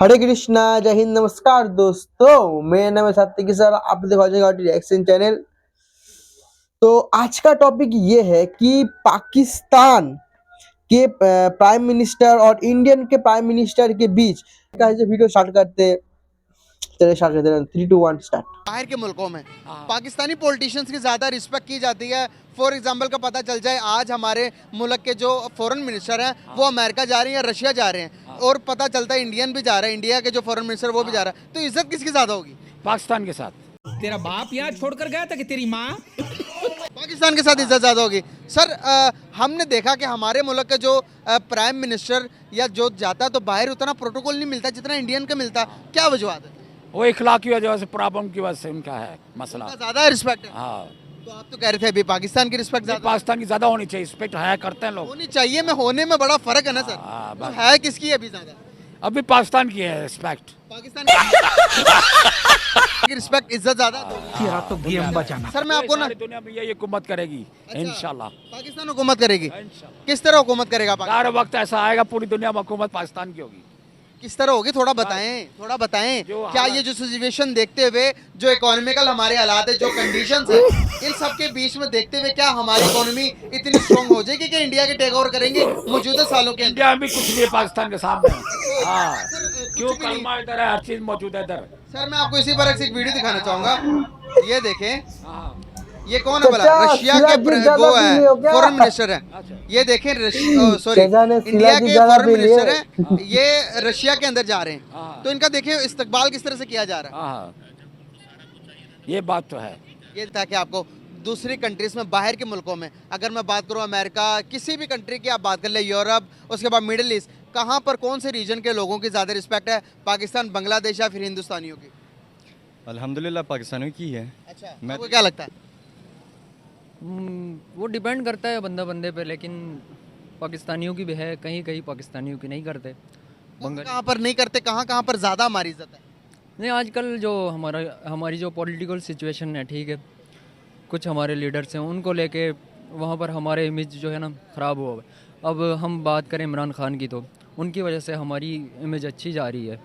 हरे कृष्णा, जय हिंद, नमस्कार दोस्तों। मेरा नाम है सात्विक सर, आप देखो रिएक्शन चैनल। तो आज का टॉपिक ये है कि पाकिस्तान के प्राइम मिनिस्टर और इंडियन के प्राइम मिनिस्टर के बीच का वीडियो स्टार्ट करते। चलिए स्टार्ट करते हैं। 3 2 1 स्टार्ट। बाहर के मुल्कों में पाकिस्तानी पॉलिटिशियंस की ज़्यादा रिस्पेक्ट की जाती है। फॉर एग्जांपल का पता चल जाए, आज हमारे मुल्क के जो फॉरेन मिनिस्टर हैं वो अमेरिका जा रहे हैं या रशिया जा रहे हैं, और पता चलता है इंडियन भी जा रहा है, इंडिया के जो फॉरेन मिनिस्टर वो भी जा रहा है। तो इज्जत किसकी ज़्यादा होगी? पाकिस्तान के साथ। तेरा बाप यहाँ छोड़कर गया था कि तेरी माँ? पाकिस्तान के साथ इज्जत ज़्यादा होगी। सर, हमने देखा कि हमारे मुल्क के जो प्राइम मिनिस्टर या जो जाता है तो बाहर उतना प्रोटोकॉल नहीं मिलता जितना इंडियन का मिलता। क्या वजूहत है? वो इखलाक की वजह से, प्रॉब्लम की वजह से उनका है मसला। ज़्यादा रिस्पेक्ट है। हाँ, तो आप तो कह रहे थे अभी पाकिस्तान की रिस्पेक्ट ज़्यादा पाकिस्तान की ज्यादा होनी चाहिए। रिस्पेक्ट है करते हैं लोग, होनी चाहिए, में होने में बड़ा फर्क है ना सर। हाँ, तो बस। है किसकी अभी ज़्यादा? अभी पाकिस्तान की है रिस्पेक्ट। पाकिस्तान की रिस्पेक्ट इज्जत ज्यादा है। तो गेम बचाना। सर मैं आपको ना, सारी दुनिया में यही हुकूमत करेगी इंशाल्लाह। पाकिस्तान हुकूमत करेगी। किस तरह हुकूमत करेगा पाकिस्तान? हर वक्त ऐसा आएगा पूरी दुनिया में हुकूमत पाकिस्तान की होगी। किस तरह होगी? थोड़ा बताएं, थोड़ा बताएं। जो क्या हालात- ये जो सिचुएशन देखते हुए, जो इकोनॉमिकल हमारे हालात है, जो कंडीशंस है, इन सब के बीच में देखते हुए क्या हमारी इकोनॉमी इतनी स्ट्रांग हो जाएगी कि इंडिया के टेक ओवर करेंगे मौजूदा सालों के अंदर? इंडिया में भी कुछ नहीं है पाकिस्तान के सामने। हाँ, सर, कुछ क्यों भी नहीं। कलमा इधर है, हर चीज मौजूद है इधर। सर मैं आपको इसी पर एक वीडियो दिखाना चाहूंगा। ये देखें, हाँ, ये कौन है भला? चाचा, रशिया के सिराज जी ज्यादा वो पी है, रहे हो क्या? फॉरेन मिनिस्टर है। अच्छा। ये देखें, सॉरी, चाचा ने इंडिया सिराज जी के ज्यादा फॉरेन पी लिए। मिनिस्टर हैं, ये रशिया के अंदर जा रहे हैं। हाँ। तो इनका देखिए इस्तकबाल किस तरह से किया जा रहा हाँ, ये बात तो है। है। ये ताकि आपको दूसरी कंट्रीज में, बाहर के मुल्कों में, अगर मैं बात करूं अमेरिका, किसी भी कंट्री की आप बात कर ले, यूरोप, उसके बाद मिडिल ईस्ट, कहाँ पर कौन से रीजन के लोगों की ज़्यादा रिस्पेक्ट है? पाकिस्तान, बांग्लादेश या फिर हिंदुस्तानियों की? अल्हम्दुलिल्लाह पाकिस्तानियों की है। अच्छा, मैं- आपको क्या लगता है? वो डिपेंड करता है बंदा बंदे पे, लेकिन पाकिस्तानियों की भी है, कहीं कहीं पाकिस्तानियों की नहीं करते। बंगाल कहाँ पर नहीं करते, कहाँ कहाँ पर ज़्यादा हमारी इज्जत है? नहीं, आजकल जो हमारी जो पॉलिटिकल सिचुएशन है, ठीक है, कुछ हमारे लीडर्स हैं, उनको लेके वहाँ पर हमारे इमेज जो है ना ख़राब हुआ हुआ है। अब हम बात करें इमरान खान की, तो उनकी वजह से हमारी इमेज अच्छी जा रही है,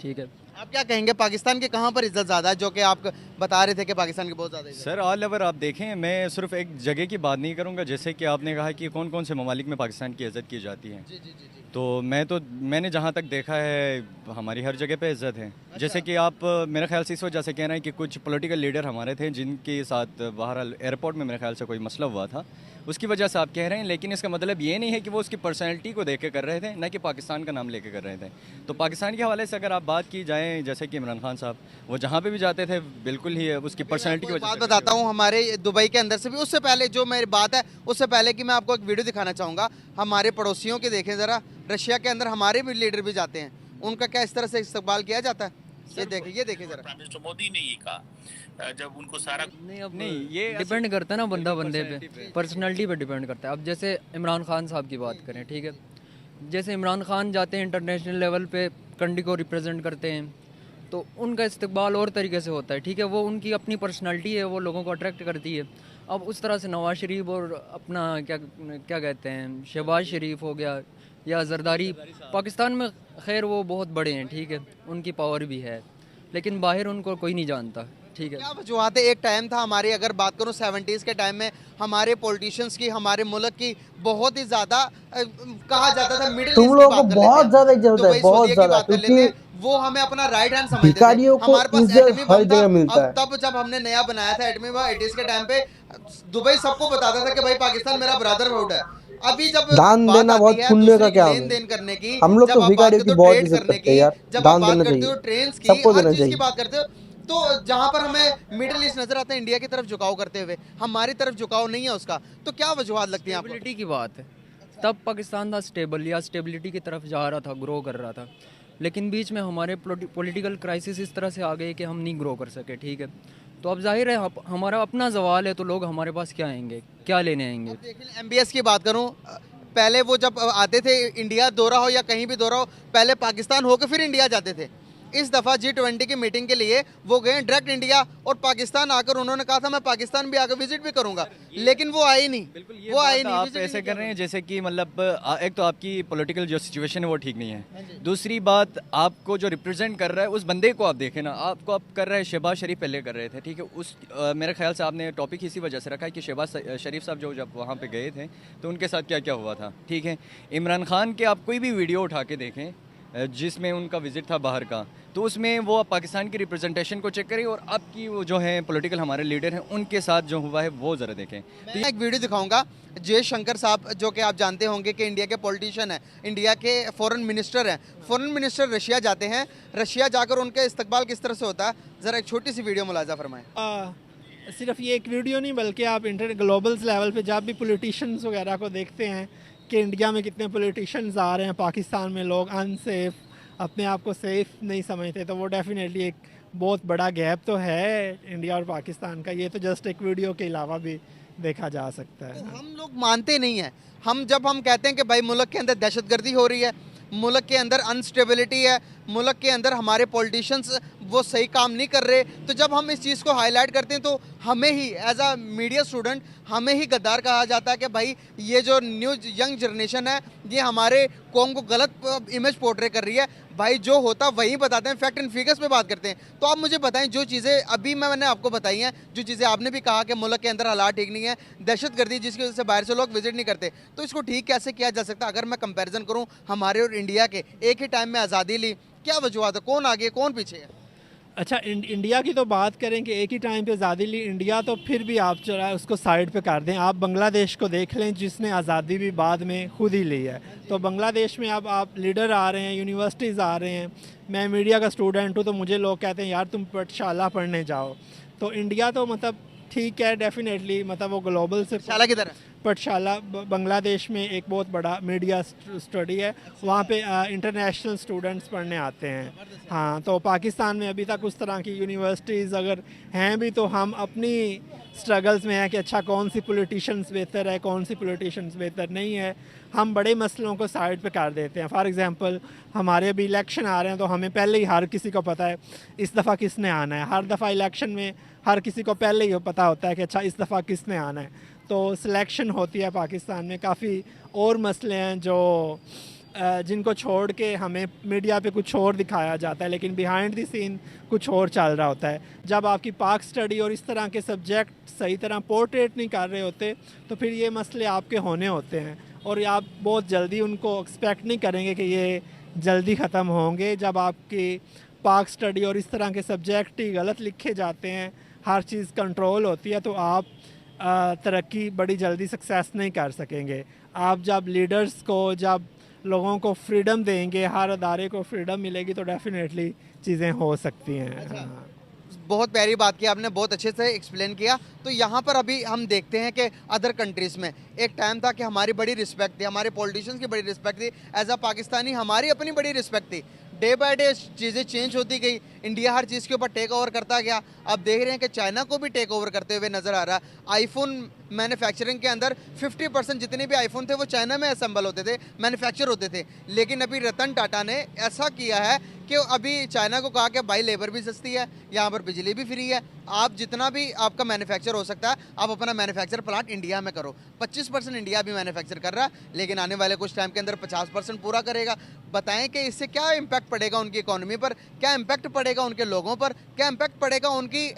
ठीक है। आप क्या कहेंगे, पाकिस्तान के कहाँ पर इज्जत ज़्यादा है, जो कि आप बता रहे थे कि पाकिस्तान की बहुत ज़्यादा इज्जत सर ऑल ओवर आप देखें, मैं सिर्फ एक जगह की बात नहीं करूंगा। जैसे कि आपने कहा कि कौन कौन से ममालिक में पाकिस्तान की इज़्ज़त की जाती है, है? जी जी जी जी। तो मैंने जहाँ तक देखा है हमारी हर जगह पे इज़्ज़त है। जैसे कि आप मेरे ख्याल से इस वजह से कह रहे हैं कि कुछ पॉलिटिकल लीडर हमारे थे जिनके साथ बहरहाल एयरपोर्ट में मेरे ख्याल से कोई मसला हुआ था, उसकी वजह से आप कह रहे हैं। लेकिन इसका मतलब ये नहीं है कि वो उसकी पर्सनैलिटी को देख के कर रहे थे, ना कि पाकिस्तान का नाम लेके कर रहे थे। तो पाकिस्तान के हवाले से अगर आप बात की जाए, जैसे कि इमरान खान साहब, वो जहाँ पे भी जाते थे बिल्कुल ही उसकी पर्सनैलिटी की आपको एक वजह बात से। बताता हूँ, हमारे दुबई के अंदर से भी, उससे पहले जो मेरी बात है, उससे पहले कि मैं आपको एक वीडियो दिखाना चाहूँगा हमारे पड़ोसियों के। देखें ज़रा, रशिया के अंदर हमारे भी लीडर भी जाते हैं, उनका क्या इस तरह से इस्तकबाल किया जाता है? ये देखें ज़रा। प्राइम मिनिस्टर मोदी ने ये कहा जब उनको सारा नहीं, अब नहीं, ये डिपेंड करता है ना बंदा बंदे personality पे, पे। पर्सनालिटी पे डिपेंड करता है। अब जैसे इमरान खान साहब की बात करें, ठीक है, जैसे इमरान खान जाते हैं इंटरनेशनल लेवल पे, कंट्री को रिप्रेजेंट करते हैं, तो उनका इस्तकबाल और तरीके से होता है, ठीक है। वो उनकी अपनी पर्सनालिटी है, वो लोगों को अट्रैक्ट करती है। अब उस तरह से नवाज शरीफ और अपना क्या क्या कहते हैं, शहबाज शरीफ हो गया या जरदारी, पाकिस्तान में खैर वो बहुत बड़े हैं, ठीक है, उनकी पावर भी है, लेकिन बाहर उनको कोई नहीं जानता, ठीक है। क्या वजूहत है? एक टाइम था हमारी, अगर बात करूं 70s के टाइम में, हमारे पॉलिटिशियंस की, हमारे मुल्क की बहुत ही ज़्यादा कहा जाता था मिडिल तुम ईस्ट की लोगों बात को कर बहुत लेते हैं, ज्यादा इज्जत होता है, दुबई, बहुत सऊदीया की ज्यादा, बात कर लेते क्योंकि हैं, वो हमें अपना राइट हैंड समझते थे। भिखारियों को हमारे पास इज्जत एटमी हर बम था। जगह मिलता अब है। तब जब हमने नया बनाया था एटमी बम 80s के टाइम पे, दुबई सबको बताता था कि भाई पाकिस्तान मेरा ब्रदरहुड है। अभी जब दान बात देना बहुत आती है पुण्य का दूसरी क्या लेन देन करने की, हम लोग जब तो आप बात भिखारियों करते की हो बहुत ट्रेड इज्जत करने करते हैं की, यार। जब आप दान बात देना करते हो चाहिए, ट्रेन की, सबको हर देना चीज़ की चाहिए। बात करते हो, तो जहाँ पर हमें मिडिल ईस्ट नजर आता है इंडिया की तरफ झुकाव करते हुए, हमारी तरफ झुकाव नहीं है उसका। तो क्या वजूहत लगती है आपको? स्टेबिलिटी की बात है, तब पाकिस्तान था स्टेबल या स्टेबिलिटी की तरफ जा रहा था, ग्रो कर रहा था, लेकिन बीच में हमारे पॉलिटिकल क्राइसिस इस तरह से आ गए कि हम नहीं ग्रो कर सके, ठीक है। तो अब जाहिर है हमारा अपना सवाल है, तो लोग हमारे पास क्या आएंगे, क्या लेने आएंगे। MBS की बात करूं, पहले वो जब आते थे, इंडिया दौरा हो या कहीं भी दौरा हो, पहले पाकिस्तान होकर फिर इंडिया जाते थे। इस दफ़ा G20 की मीटिंग के लिए वो गए डायरेक्ट इंडिया, और पाकिस्तान आकर उन्होंने कहा था मैं पाकिस्तान भी आकर विजिट भी करूंगा, लेकिन वो आए नहीं। ये वो आए बात नहीं, आप visit ऐसे नहीं कर रहे हैं जैसे कि मतलब एक तो आपकी पॉलिटिकल जो सिचुएशन है वो ठीक नहीं है, दूसरी बात आपको जो रिप्रेजेंट कर रहा है उस बंदे को आप देखें ना, आपको आप कर रहे हैं शहबाज शरीफ पहले कर रहे थे, ठीक है, उस मेरे ख्याल से आपने टॉपिक इसी वजह से रखा है कि शहबाज शरीफ साहब जो जब वहाँ पे गए थे तो उनके साथ क्या क्या हुआ था, ठीक है। इमरान खान के आप कोई भी वीडियो उठा के देखें जिसमें उनका विजिट था बाहर का, तो उसमें वो पाकिस्तान की रिप्रेजेंटेशन को चेक करें और आपकी वो जो है पॉलिटिकल हमारे लीडर हैं उनके साथ जो हुआ है वो ज़रा देखें। मैं एक वीडियो दिखाऊंगा, जयशंकर साहब जो कि आप जानते होंगे कि इंडिया के पॉलिटिशियन हैं, इंडिया के फॉरेन मिनिस्टर हैं, फॉरेन मिनिस्टर रशिया जाते हैं, रशिया जाकर उनका इस्तकबाल किस तरह से होता है, ज़रा एक छोटी सी वीडियो मुलाजा फरमाएं। सिर्फ ये एक वीडियो नहीं बल्कि आप इंटर ग्लोबल लेवल पे जब भी पॉलिटिशियंस वगैरह को देखते हैं कि इंडिया में कितने पॉलिटिशियंस आ रहे हैं, पाकिस्तान में लोग अनसेफ, अपने आप को सेफ नहीं समझते, तो वो डेफिनेटली एक बहुत बड़ा गैप तो है इंडिया और पाकिस्तान का। ये तो जस्ट एक वीडियो के अलावा भी देखा जा सकता है। हम लोग मानते नहीं हैं, जब हम कहते हैं कि भाई मुल्क के अंदर दहशतगर्दी हो रही है, मुल्क के अंदर अनस्टेबिलिटी है, मुल्क के अंदर हमारे पॉलिटिशियंस वो सही काम नहीं कर रहे, तो जब हम इस चीज़ को हाईलाइट करते हैं तो हमें ही एज अ मीडिया स्टूडेंट हमें ही गद्दार कहा जाता है कि भाई ये जो न्यू यंग जनरेशन है ये हमारे कौम को गलत इमेज पोर्ट्रे कर रही है। भाई जो होता वही बताते हैं, फैक्ट एंड फिगर्स पे बात करते हैं। तो आप मुझे बताएं जो चीज़ें अभी मैंने आपको बताई हैं, जो चीज़ें आपने भी कहा कि मुल्क के अंदर हालात ठीक नहीं है, दहशतगर्दी जिसकी वजह से बाहर से लोग विजिट नहीं करते, तो इसको ठीक कैसे किया जा सकता है? अगर मैं कंपैरिजन करूं हमारे और इंडिया के, एक ही टाइम में आज़ादी ली, क्या वजूहत है, कौन आगे कौन पीछे है? अच्छा, इंडिया की तो बात करें कि एक ही टाइम पे आज़ादी ली इंडिया, तो फिर भी आप चला उसको साइड पे कर दें। आप बांग्लादेश को देख लें जिसने आज़ादी भी बाद में खुद ही ली है। तो बांग्लादेश में अब आप लीडर आ रहे हैं, यूनिवर्सिटीज़ आ रहे हैं, मैं मीडिया का स्टूडेंट हूँ तो मुझे लोग कहते हैं यार तुम पाठशाला पढ़ने जाओ। तो इंडिया तो मतलब ठीक है डेफिनेटली, मतलब वो ग्लोबल से शाला की तरह पाठशाला बांग्लादेश में एक बहुत बड़ा मीडिया स्टडी है, वहाँ पे इंटरनेशनल स्टूडेंट्स पढ़ने आते हैं। हाँ, तो पाकिस्तान में अभी तक उस तरह की यूनिवर्सिटीज़ अगर हैं भी तो हम अपनी स्ट्रगल्स में हैं कि अच्छा कौन सी पॉलिटिशियंस बेहतर है, कौन सी पॉलिटिशियंस बेहतर नहीं है। हम बड़े मसलों को साइड पे कर देते हैं। फॉर एग्जांपल हमारे अभी इलेक्शन आ रहे हैं तो हमें पहले ही हर किसी को पता है इस दफ़ा किसने आना है। हर दफ़ा इलेक्शन में हर किसी को पहले ही पता होता है कि अच्छा इस दफ़ा किसने आना है। तो सिलेक्शन होती है पाकिस्तान में, काफ़ी और मसले हैं जो जिनको छोड़ के हमें मीडिया पे कुछ और दिखाया जाता है, लेकिन बिहाइंड द सीन कुछ और चल रहा होता है। जब आपकी पाक स्टडी और इस तरह के सब्जेक्ट सही तरह पोर्ट्रेट नहीं कर रहे होते तो फिर ये मसले आपके होने होते हैं, और आप बहुत जल्दी उनको एक्सपेक्ट नहीं करेंगे कि ये जल्दी ख़त्म होंगे। जब आपकी पाक स्टडी और इस तरह के सब्जेक्ट ही गलत लिखे जाते हैं, हर चीज़ कंट्रोल होती है, तो आप तरक्की बड़ी जल्दी सक्सेस नहीं कर सकेंगे। आप जब लीडर्स को, जब लोगों को फ्रीडम देंगे, हर अदारे को फ्रीडम मिलेगी तो डेफिनेटली चीज़ें हो सकती हैं। हाँ। बहुत प्यारी बात की आपने, बहुत अच्छे से एक्सप्लेन किया। तो यहाँ पर अभी हम देखते हैं कि अदर कंट्रीज़ में एक टाइम था कि हमारी बड़ी रिस्पेक्ट थी, हमारे पॉलिटिशियंस की बड़ी रिस्पेक्ट थी, एज अ पाकिस्तानी हमारी अपनी बड़ी रिस्पेक्ट थी। डे बाय डे चीज़ें चेंज होती गई, इंडिया हर चीज़ के ऊपर टेक ओवर करता गया। अब देख रहे हैं कि चाइना को भी टेक ओवर करते हुए नज़र आ रहा है। आईफोन मैन्युफैक्चरिंग के अंदर 50% जितने भी आईफोन थे वो चाइना में असेंबल होते थे, मैन्युफैक्चर होते थे। लेकिन अभी रतन टाटा ने ऐसा किया है कि अभी चाइना को कहा कि भाई लेबर भी सस्ती है, यहाँ पर बिजली भी फ्री है, आप जितना भी आपका मैन्युफैक्चर हो सकता है आप अपना मैन्युफैक्चर प्लांट इंडिया में करो। 25% इंडिया भी मैन्युफैक्चर कर रहा है, लेकिन आने वाले कुछ टाइम के अंदर 50% पूरा करेगा। बताएं कि इससे क्या इम्पैक्ट पड़ेगा उनकी इकोनॉमी पर, क्या इम्पैक्ट पड़ेगा उनके लोगों पर, क्या इम्पैक्ट पड़ेगा उनकी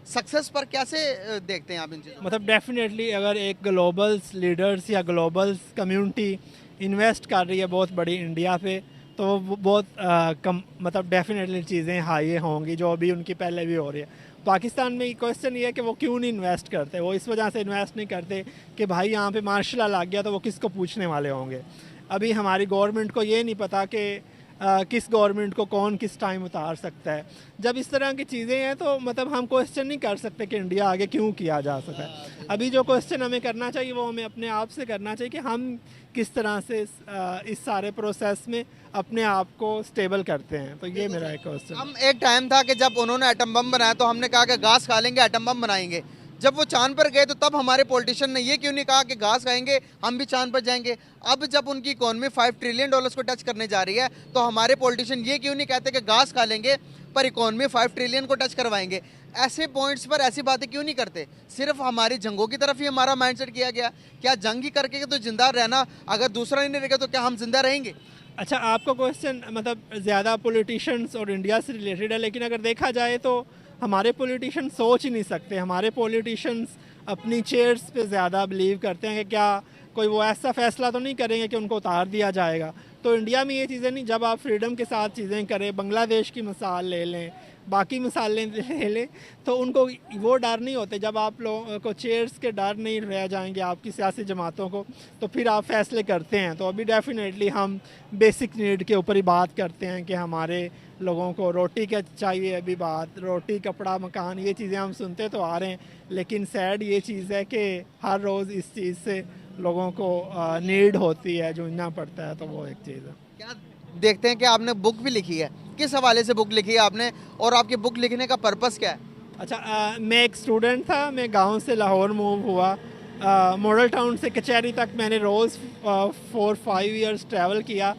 सक्सेस पर, कैसे देखते हैं आप इन चीज़ों? मतलब डेफिनेटली अगर एक ग्लोबल लीडर्स या ग्लोबल कम्युनिटी इन्वेस्ट कर रही है बहुत बड़ी इंडिया पे, तो वो बहुत कम, मतलब डेफिनेटली चीज़ें हाई होंगी जो अभी उनकी पहले भी हो रही है। पाकिस्तान में क्वेश्चन ये है कि वो क्यों नहीं इन्वेस्ट करते। वो इस वजह से इन्वेस्ट नहीं करते कि भाई यहाँ पे मार्शल लॉ लग गया तो वो किसको पूछने वाले होंगे। अभी हमारी गवर्नमेंट को ये नहीं पता कि किस गवर्नमेंट को कौन किस टाइम उतार सकता है। जब इस तरह की चीज़ें हैं तो मतलब हम क्वेश्चन नहीं कर सकते कि इंडिया आगे क्यों किया जा सका है। अभी जो क्वेश्चन हमें करना चाहिए वो हमें अपने आप से करना चाहिए कि हम किस तरह से इस सारे प्रोसेस में अपने आप को स्टेबल करते हैं। तो ये मेरा एक क्वेश्चन। हम एक टाइम था कि जब उन्होंने एटम बम बनाया तो हमने कहा कि घास खा लेंगे एटम बम बनाएंगे, जब वो चांद पर गए तो तब हमारे पॉलिटिशियन ने ये क्यों नहीं कहा कि घास खाएंगे हम भी चांद पर जाएंगे। अब जब उनकी इकोनॉमी $5 ट्रिलियन को टच करने जा रही है तो हमारे पॉलिटिशियन ये क्यों नहीं कहते कि घास खा लेंगे पर इकोनॉमी 5 ट्रिलियन को टच करवाएंगे। ऐसे पॉइंट्स पर ऐसी बातें क्यों नहीं करते। सिर्फ हमारी जंगों की तरफ ही हमारा माइंडसेट किया गया। क्या जंग ही करके तो जिंदा रहना, अगर दूसरा नहीं रहेगा तो क्या हम जिंदा रहेंगे। अच्छा, आपका क्वेश्चन मतलब ज़्यादा पॉलिटिशियंस और इंडिया से रिलेटेड है, लेकिन अगर देखा जाए तो हमारे पॉलिटिशियंस सोच ही नहीं सकते। हमारे पॉलिटिशियंस अपनी चेयर्स पे ज़्यादा बिलीव करते हैं कि क्या कोई वो ऐसा फैसला तो नहीं करेंगे कि उनको उतार दिया जाएगा। तो इंडिया में ये चीज़ें नहीं, जब आप फ्रीडम के साथ चीज़ें करें, बांग्लादेश की मिसाल ले लें, बाकी मिसालें ले लें, तो उनको वो डर नहीं होते। जब आप लोगों को चेयर्स के डर नहीं रह जाएंगे आपकी सियासी जमातों को, तो फिर आप फैसले करते हैं। तो अभी डेफिनेटली हम बेसिक नीड के ऊपर ही बात करते हैं कि हमारे लोगों को रोटी क्या चाहिए। अभी बात रोटी, कपड़ा, मकान, ये चीज़ें हम सुनते तो आ रहे हैं, लेकिन सैड ये चीज़ है कि हर रोज़ इस चीज़ से लोगों को नीड होती है, जूझना पड़ता है। तो वो एक चीज़ है। क्या देखते हैं कि आपने बुक भी लिखी है, किस हवाले से बुक लिखी है आपने और आपकी बुक लिखने का पर्पस क्या है। अच्छा, मैं एक स्टूडेंट था, मैं गांव से लाहौर मूव हुआ। मॉडल टाउन से कचहरी तक मैंने रोज़ 4-5 ईयर्स ट्रैवल किया।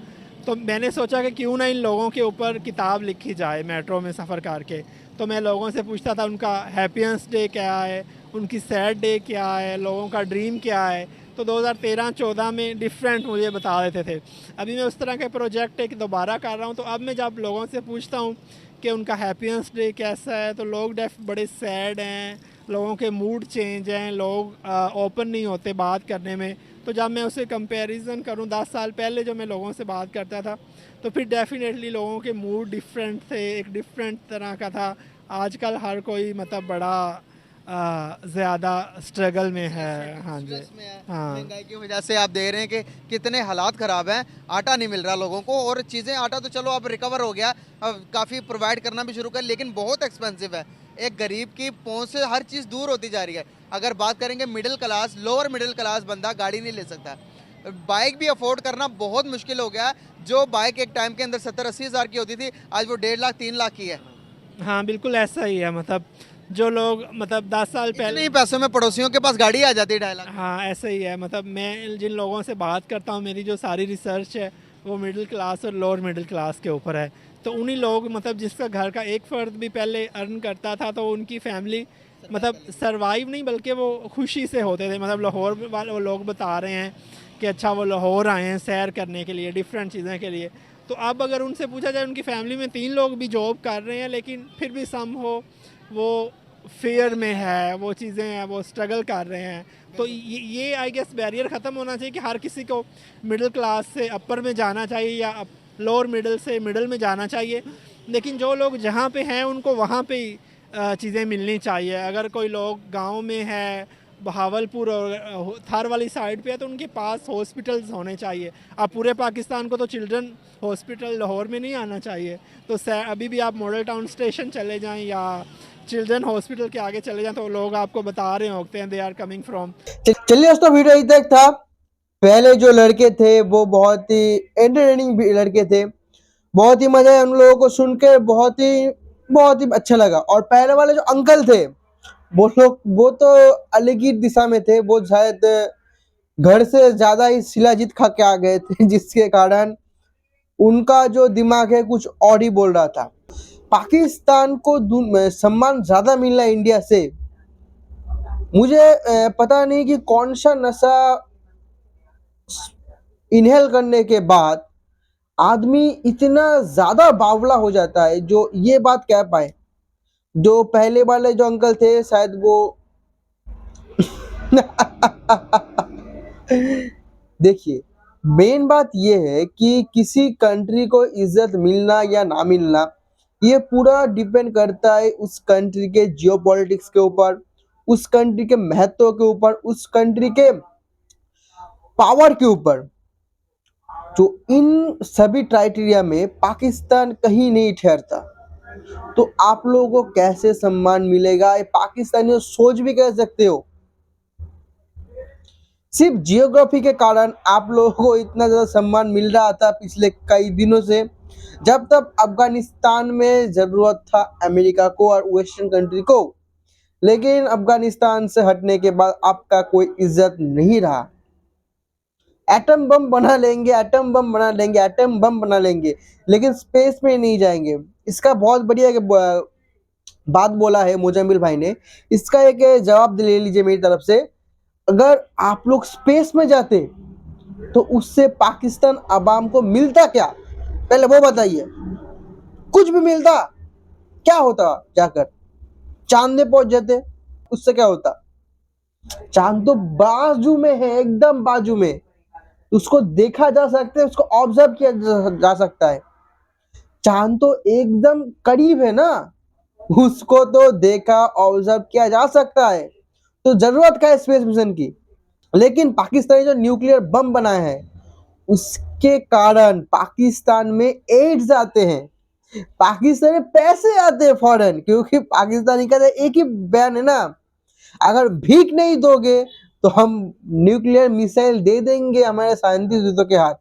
तो मैंने सोचा कि क्यों ना इन लोगों के ऊपर किताब लिखी जाए मेट्रो में सफ़र करके। तो मैं लोगों से पूछता था उनका हैप्पीनेस डे क्या है, उनकी सैड डे क्या है, लोगों का ड्रीम क्या है। तो 2013-14 में डिफरेंट मुझे बता देते थे। अभी मैं उस तरह के प्रोजेक्ट एक दोबारा कर रहा हूँ। तो अब मैं जब लोगों से पूछता हूँ कि उनका हैप्पीनेस डे कैसा है, तो लोग बड़े सैड हैं, लोगों के मूड चेंज हैं, लोग ओपन नहीं होते बात करने में। तो जब मैं उसे कंपैरिजन करूं 10 साल पहले जो मैं लोगों से बात करता था, तो फिर डेफिनेटली लोगों के मूड डिफरेंट थे, एक डिफरेंट तरह का था। आजकल हर कोई मतलब बड़ा ज़्यादा स्ट्रगल में है। हाँ जी, हाँ। महंगाई की वजह से आप देख रहे हैं कि कितने हालात ख़राब हैं, आटा नहीं मिल रहा लोगों को। और चीज़ें, आटा तो चलो अब रिकवर हो गया, अब काफ़ी प्रोवाइड करना भी शुरू कर, लेकिन बहुत एक्सपेंसिव है। एक गरीब की पहुंच से हर चीज़ दूर होती जा रही है। अगर बात करेंगे middle class, lower middle class बंदा गाड़ी नहीं ले सकता, बाइक भी अफोर्ड करना बहुत मुश्किल हो गया। जो बाइक एक टाइम के अंदर 70-80 हज़ार की होती थी, आज वो 1.5 लाख 3 लाख की है। हाँ, बिल्कुल ऐसा ही है। मतलब जो लोग मतलब 10 साल पहले इतने ही पैसों में पड़ोसियों के पास गाड़ी आ जाती है 2.5 लाख। हाँ, ऐसा ही है। मतलब मैं जिन लोगों से बात करता हूँ, मेरी जो सारी रिसर्च है वो मिडिल क्लास और लोअर मिडिल क्लास के ऊपर है। तो उन्हीं लोग मतलब जिसका घर का एक फ़र्द भी पहले अर्न करता था, तो उनकी फैमिली मतलब सरवाइव नहीं बल्कि वो खुशी से होते थे। मतलब लाहौर वाले वो लोग बता रहे हैं कि अच्छा वो लाहौर आए हैं सैर करने के लिए, डिफरेंट चीज़ें के लिए। तो अब अगर उनसे पूछा जाए, उनकी फैमिली में 3 लोग भी जॉब कर रहे हैं, लेकिन फिर भी सम हो वो फेयर में है, वो चीज़ें हैं, वो स्ट्रगल कर रहे हैं। तो ये आई गेस बैरियर ख़त्म होना चाहिए कि हर किसी को मिडिल क्लास से अपर में जाना चाहिए या लोअर मिडिल से मिडिल में जाना चाहिए। लेकिन जो लोग जहाँ पे हैं उनको वहाँ पे ही चीज़ें मिलनी चाहिए। अगर कोई लोग गांव में है, बहावलपुर और थार वाली साइड पे है, तो उनके पास हॉस्पिटल्स होने चाहिए। अब पूरे पाकिस्तान को तो चिल्ड्रन हॉस्पिटल लाहौर में नहीं आना चाहिए। तो अभी भी आप मॉडल टाउन स्टेशन चले जाएं या चिल्ड्रन हॉस्पिटल के आगे चले जाएं, तो लोग आपको बता रहे होते हैं दे आर कमिंग फ्रॉम। चलिए दोस्तों, वीडियो यहीं तक था। पहले जो लड़के थे वो बहुत ही एंटरटेनिंग लड़के थे, बहुत ही मजा आया उन लोगों को सुनकर, बहुत ही अच्छा लगा। और पहले वाले जो अंकल थे वो तो अलग ही दिशा में थे। वो शायद घर से ज्यादा ही शिलाजीत खा के आ गए थे, जिसके कारण उनका जो दिमाग है कुछ और ही बोल रहा था। पाकिस्तान को सम्मान ज्यादा मिल रहा है इंडिया से। मुझे पता नहीं कि कौन सा नशा इनहेल करने के बाद आदमी इतना ज्यादा बावला हो जाता है, जो ये बात कह पाए। जो पहले वाले जो अंकल थे शायद वो देखिए, मेन बात ये है कि किसी कंट्री को इज्जत मिलना या ना मिलना, ये पूरा डिपेंड करता है उस कंट्री के जियोपॉलिटिक्स के ऊपर, उस कंट्री के महत्व के ऊपर, उस कंट्री के पावर के ऊपर। तो इन सभी क्राइटेरिया में पाकिस्तान कहीं नहीं ठहरता। तो आप लोगों को कैसे सम्मान मिलेगा, ये पाकिस्तानियों सोच भी कह सकते हो। सिर्फ जियोग्राफी के कारण आप लोगों को इतना ज्यादा सम्मान मिल रहा था पिछले कई दिनों से, जब तक अफगानिस्तान में जरूरत था अमेरिका को और वेस्टर्न कंट्री को। लेकिन अफगानिस्तान से हटने के बाद आपका कोई इज्जत नहीं रहा। एटम बम बना लेंगे, एटम बम बना लेंगे, एटम बम बना लेंगे, लेकिन स्पेस में नहीं जाएंगे। इसका बहुत बढ़िया बात बोला है मुजम्मिल भाई ने। इसका एक जवाब ले लीजिए मेरी तरफ से। अगर आप लोग स्पेस में जाते तो उससे पाकिस्तान अवाम को मिलता क्या, पहले वो बताइए। कुछ भी मिलता? क्या होता? जाकर चांद में पहुंच जाते, उससे क्या होता? चांद तो बाजू में है, एकदम बाजू में, उसको देखा जा सकता है, उसको ऑब्जर्व किया जा सकता है। चांद तो एकदम करीब है ना, उसको तो देखा ऑब्जर्व किया जा सकता है, तो जरूरत क्या है स्पेस मिशन की। लेकिन पाकिस्तानी जो न्यूक्लियर बम बनाए हैं उसके कारण पाकिस्तान में एड्स आते हैं, पाकिस्तान में पैसे आते हैं फॉरेन, क्योंकि पाकिस्तानी का एक ही बयान है ना, अगर भीख नहीं दोगे तो हम न्यूक्लियर मिसाइल दे देंगे हमारे साइंटिस्टों के हाथ।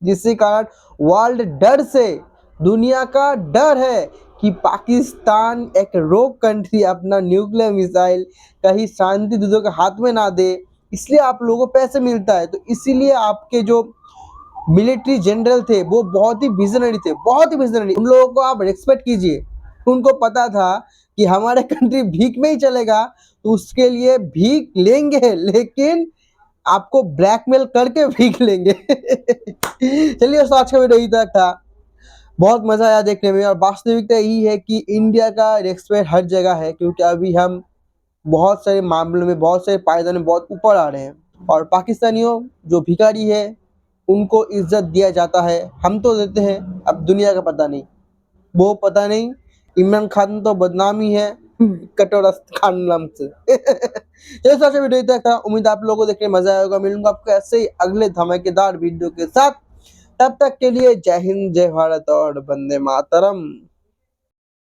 जिसके कारण वर्ल्ड डर से, दुनिया का डर है कि पाकिस्तान एक रोग कंट्री अपना न्यूक्लियर मिसाइल कहीं शांति दूतों के हाथ में ना दे, इसलिए आप लोगों को पैसे मिलता है। तो इसीलिए आपके जो मिलिट्री जनरल थे वो बहुत ही विजनरी थे, बहुत ही विजनरी। उन लोगों को आप रिस्पेक्ट कीजिए। उनको पता था कि हमारे कंट्री भीख में ही चलेगा, तो उसके लिए भीख लेंगे, लेकिन आपको ब्लैकमेल करके भीख लेंगे। चलिए दोस्तों, आज का वीडियो यही तक था। बहुत मजा आया देखने में, और वास्तविकता यही है कि इंडिया का रिस्पेक्ट हर जगह है, क्योंकि अभी हम बहुत सारे मामलों में, बहुत सारे पायदान में बहुत ऊपर आ रहे हैं, और पाकिस्तानियों जो भिखारी है उनको इज्जत दिया जाता है। हम तो देते हैं, अब दुनिया का पता नहीं, वो पता नहीं। इमरान खान तो बदनाम ही है कटोरा खान नाम से। चलिए दोस्तों, वीडियो तक था। उम्मीद आप लोगों को देखने में मजा आएगा। मिलूंगा आपको ऐसे ही अगले धमाकेदार वीडियो के साथ। तब तक के लिए जय हिंद, जय भारत और वंदे मातरम।